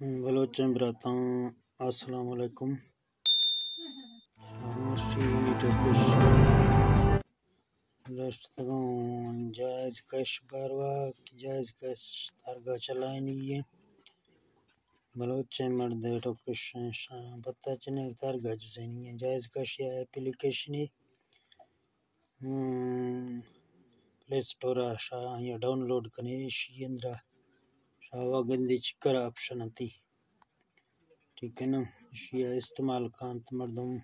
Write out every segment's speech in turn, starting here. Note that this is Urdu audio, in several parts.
بلوچن براتاں السلام علیکم جائز کش باروا جائز کش تارگا چلائیں نہیں بلوچن مرد ٹوکشن پتہ چنے تارگا جزینی ہے جائز کش یا اپلیکیشن پلے سٹور شاہ یا ڈاؤن لوڈ کنے شی اندرا شاہ گندی چکر آپشن آتی ٹھیک ہے نا شیعہ استعمال کانت مردم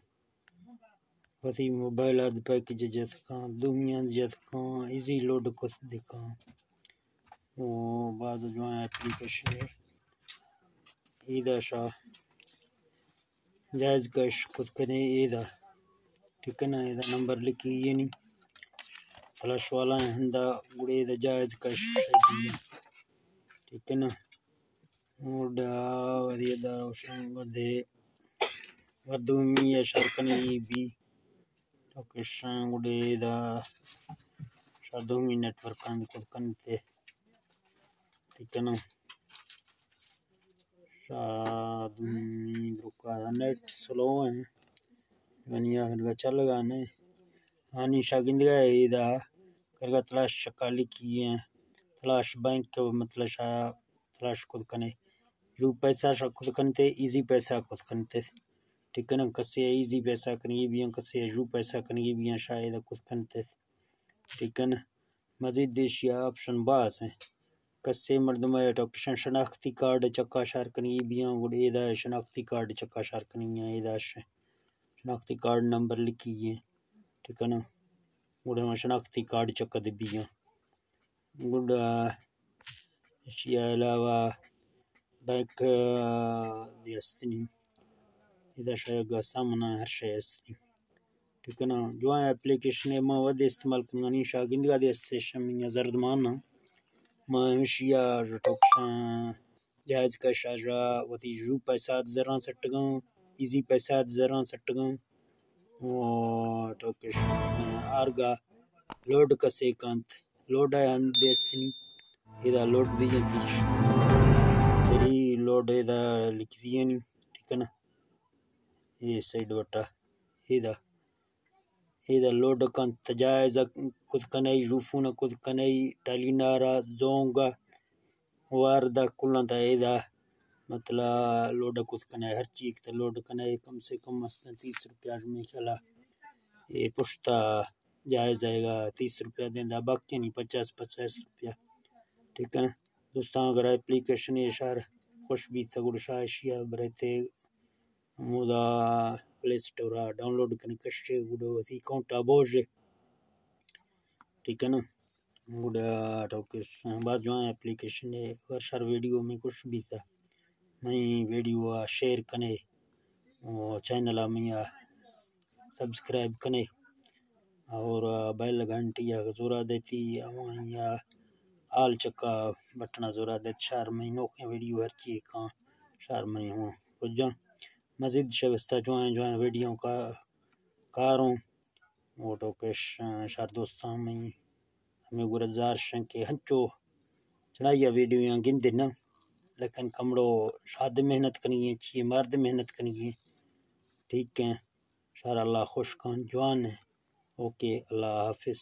وتی موبائل آد پیکج جت کان دومیان جت کان ایزی لوڈ کت دکان وہ بعض جوان اپلیکیشن ہے ایدہ شاہ جائز کش کت کنے ایدہ ٹھیک ہے نا ایدہ نمبر لکھی یہ نہیں فلش والا ہے ہندہ گڑے ایدہ جائز کش ٹھیک ہے نا موڈا ودیہ دا روشن گدے وردومی یا شارکنی بھی لوکیشن گڑے دا شادومی نیٹ ورک آند کت کنتے ٹھیک ہے نا شادومی دروکا نیٹ سلو ہیں ونیا ہرگا چل گا نے آنی شاگندگا ہے دا کرگا تلاش شکالی کی ہیں تلاش بینک مطلب شاہ تلاش کت کنے جو پیسہ شاہ کت کنتے ایزی پیسہ کت کنتے ٹھیک ہے نا کسی ایزی پیسہ کنگی بھی ہیں کسی جو پیسہ کنگی بھی ہیں شاید کت کنتے ٹھیک ہے نا مزید دیشیا آپشن باز ہیں کسی مردم ہے ٹوکشن شناختی کارڈ چکا شار کنگی بھی ہیں گوڑ ایدہ شناختی کارڈ چکا شار کنگی ہیں ایدہ شناختی کارڈ نمبر لکھی ہیں ٹھیک ہے نا گوڑ شناختی کارڈ چکا دی بھی ہیں گوڑ اشیاء علاوہ بینک دی استنی ایدہ شاید گا سامنا ہر شاید استنی ٹھیک ہے نا جوان اپلیکیشن ہے ماں ود استعمال کنگانی شاگندگا دی استیشن میں زرد مانا ماں ہمشیہ ٹوکشن جائز کش آجا وطی جو پیسات زران سٹگاں ایزی پیسات زران سٹگاں ٹوکشن آرگا لوڈ کسے کانت لوڈ ہے ہند دی استنی ایدہ لوڈ بھی جنتیش تیری لوڈ ایدہ لکھ دیا نہیں ٹھیک ہے نا یہ سائڈ وٹا ایدہ لوڈ کان تجائز کد کنائی روفون کد کنائی ٹالی نارا زونگا واردہ کلان تا ایدہ مطلع لوڈ کد کنائی ہر چیز تا لوڈ کنائی کم سے کم مستن 30 روپیہ میں چلا یہ پشتا جائز آئے گا 30 روپیہ دیں دا باقی نہیں 50 روپیہ ٹھیک ہے نا دوستان اگر اپلیکیشن اشار خوش بھی تا گوڑ شاہ برہتے مودا پلے سٹورا ڈاؤن لوڈ کرنے کشے گوڑا وزی کونٹا بوجھے ٹھیک ہے نا گوڑا ٹوکشن بعد جوان اپلیکیشن ہے ورشار ویڈیو میں کچھ بھی تا میں ویڈیو شیئر کنے چینل میں سبسکرائب کنے اور بیل گھنٹی زورا دیتی یا آل چکا بٹنا زورا دیت شار میں نوکیں ویڈیو ہر چیز کان شار میں ہوں پجاں مزید شوستہ جوان ویڈیو کا کاروں وہ ٹوکشن شار دوستان میں ہمیں گرزار شنکے ہنچو چڑھائیا ویڈیو یہاں گندے نا لیکن کمڑو شاد محنت کنی ہے چیئے مرد محنت کنی ہے ٹھیک ہے شار اللہ خوش کان جوان ہے اوکے اللہ حافظ